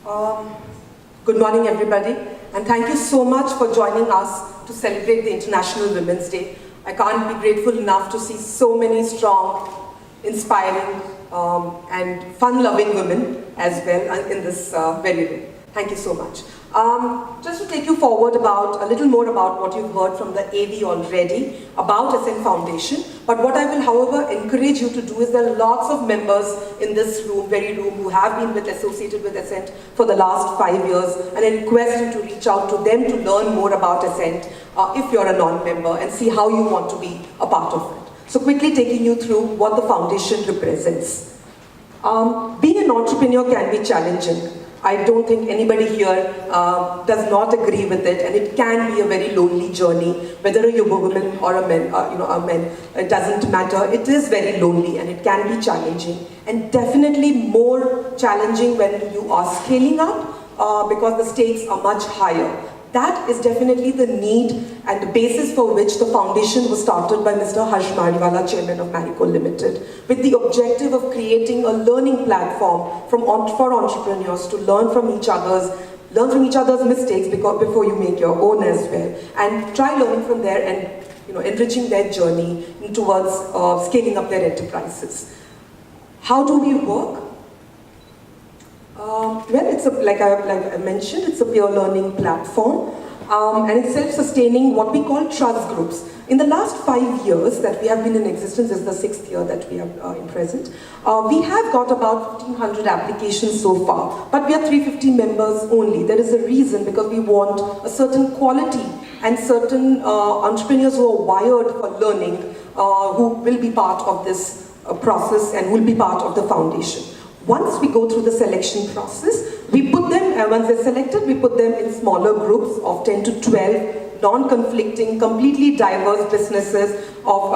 Um, Good morning, everybody, and thank you so much for joining us to celebrate the International Women's Day. I can't be grateful enough to see so many strong, inspiring, and fun-loving women as well in this very day. Thank you so much. Just to take you forward a little more about what you've heard from the AV already about ASCENT Foundation, but what I will, however, encourage you to do is there are lots of members in this room, who have been associated with ASCENT for the last 5 years, and I request you to reach out to them to learn more about ASCENT if you're a non-member and see how you want to be a part of it. So quickly taking you through what the foundation represents. Being an entrepreneur can be challenging. I don't think anybody here does not agree with it, and it can be a very lonely journey, whether you're a woman or a man, it doesn't matter. It is very lonely and it can be challenging, and definitely more challenging when you are scaling up because the stakes are much higher. That is definitely the need and the basis for which the foundation was started by Mr. Harsh Mariwala, Chairman of Marico Limited, with the objective of creating a learning platform for entrepreneurs to learn from each other's mistakes before you make your own as well, and try learning from there and enriching their journey towards scaling up their enterprises. How do we work? Well, like I mentioned, it's a peer learning platform, and it's self-sustaining, what we call trust groups. In the last 5 years that we have been in existence, this is the 6th year that we are in present, we have got about 1,500 applications so far, but we are 350 members only. There is a reason, because we want a certain quality and certain entrepreneurs who are wired for learning, who will be part of this process and will be part of the foundation. Once we go through the selection process, we put them, once they're selected, we put them in smaller groups of 10 to 12 non-conflicting, completely diverse businesses of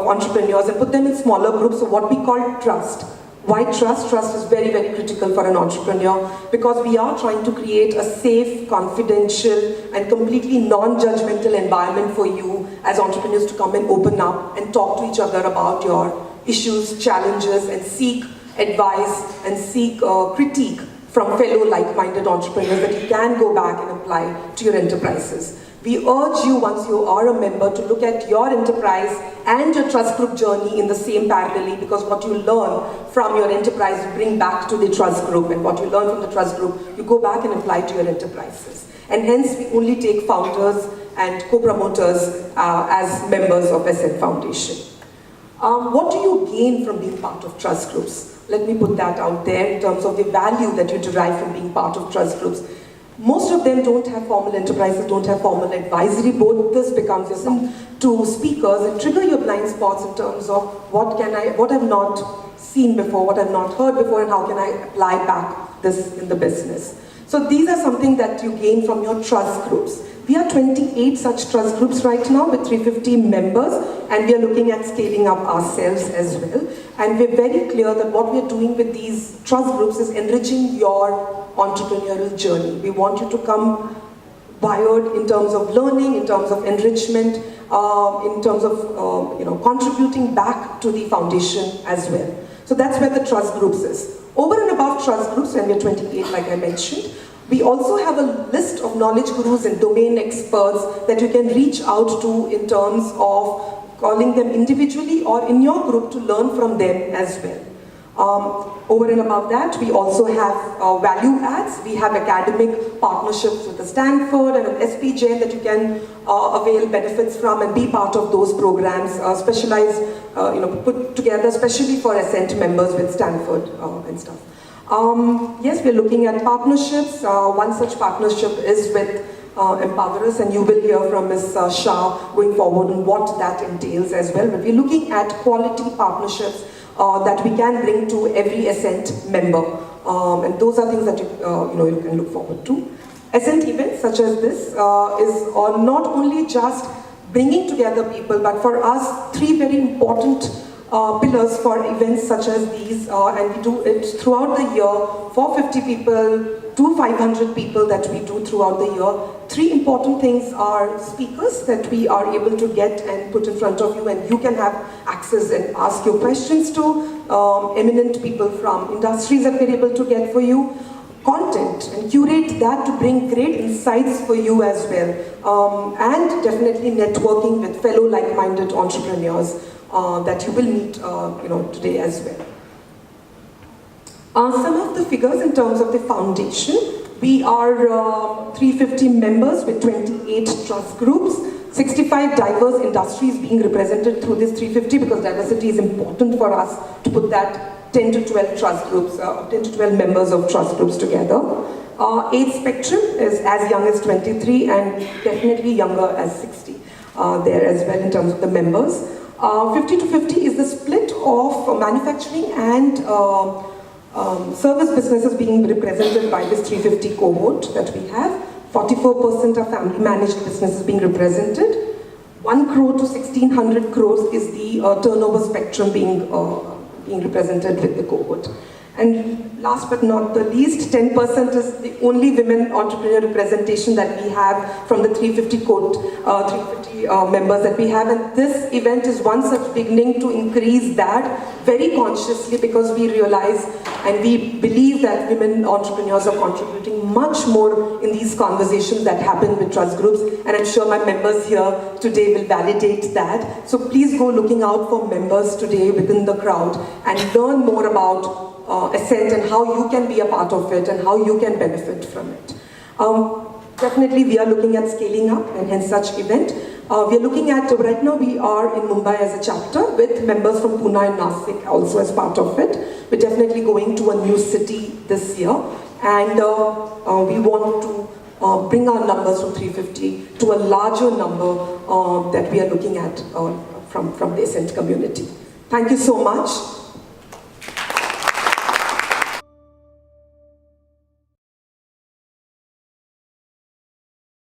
entrepreneurs, and put them in smaller groups of what we call trust. Why trust? Trust is very, very critical for an entrepreneur, because we are trying to create a safe, confidential, and completely non-judgmental environment for you as entrepreneurs to come and open up and talk to each other about your issues, challenges, and seek advice and seek critique from fellow like-minded entrepreneurs that you can go back and apply to your enterprises. We urge you, once you are a member, to look at your enterprise and your trust group journey in the same parallelly, because what you learn from your enterprise you bring back to the trust group, and what you learn from the trust group you go back and apply to your enterprises. And hence we only take founders and co-promoters as members of ASCENT Foundation. What do you gain from being part of trust groups? Let me put that out there in terms of the value that you derive from being part of trust groups. Most of them don't have formal enterprises, don't have formal advisory board. This becomes to speakers and trigger your blind spots in terms of what I've not seen before, what I've not heard before, and how can I apply back this in the business. So these are something that you gain from your trust groups. We are 28 such trust groups right now with 350 members, and we are looking at scaling up ourselves as well. And we're very clear that what we're doing with these trust groups is enriching your entrepreneurial journey. We want you to come wired in terms of learning, in terms of enrichment, in terms of contributing back to the foundation as well. So that's where the trust groups is. Over and above trust groups, and we're 28 like I mentioned, we also have a list of knowledge gurus and domain experts that you can reach out to in terms of calling them individually or in your group to learn from them as well. Over and above that, we also have value adds. We have academic partnerships with the Stanford and an SPJ that you can avail benefits from and be part of those programs, specialized, put together especially for ASCENT members with Stanford and stuff. Yes, we're looking at partnerships. One such partnership is with Empowerers, and you will hear from Ms. Shah going forward on what that entails as well. But we're looking at quality partnerships that we can bring to every ASCENT member. And those are things that you can look forward to. ASCENT events such as this is not only just bringing together people, but for us, 3 very important pillars for events such as these, and we do it throughout the year for 50 people to 500 people that we do throughout the year. 3 important things are speakers that we are able to get and put in front of you, and you can have access and ask your questions to, eminent people from industries that we're able to get for you. content and curate that to bring great insights for you as well. And definitely networking with fellow like-minded entrepreneurs that you will meet today as well. Some of the figures in terms of the foundation. We are 350 members with 28 trust groups, 65 diverse industries being represented through this 350 because diversity is important for us to put that 10 to 12 trust groups, 10 to 12 members of trust groups together. Age spectrum is as young as 23 and definitely younger as 60 there as well in terms of the members. 50 to 50 is the split of manufacturing and service businesses being represented by this 350 cohort that we have. 44% are family managed businesses being represented. 1 crore to 1600 crores is the turnover spectrum being represented with the cohort. And last but not the least, 10% is the only women entrepreneur representation that we have from the 350 members that we have. And this event is one such beginning to increase that very consciously because we realize and we believe that women entrepreneurs are contributing much more in these conversations that happen with trust groups. And I'm sure my members here today will validate that. So please go looking out for members today within the crowd and learn more about ASCENT and how you can be a part of it and how you can benefit from it. Definitely we are looking at scaling up and hence such event. We are looking at, right now we are in Mumbai as a chapter with members from Pune and Nasik also as part of it. We're definitely going to a new city this year and we want to bring our numbers from 350 to a larger number that we are looking at from the ASCENT community. Thank you so much.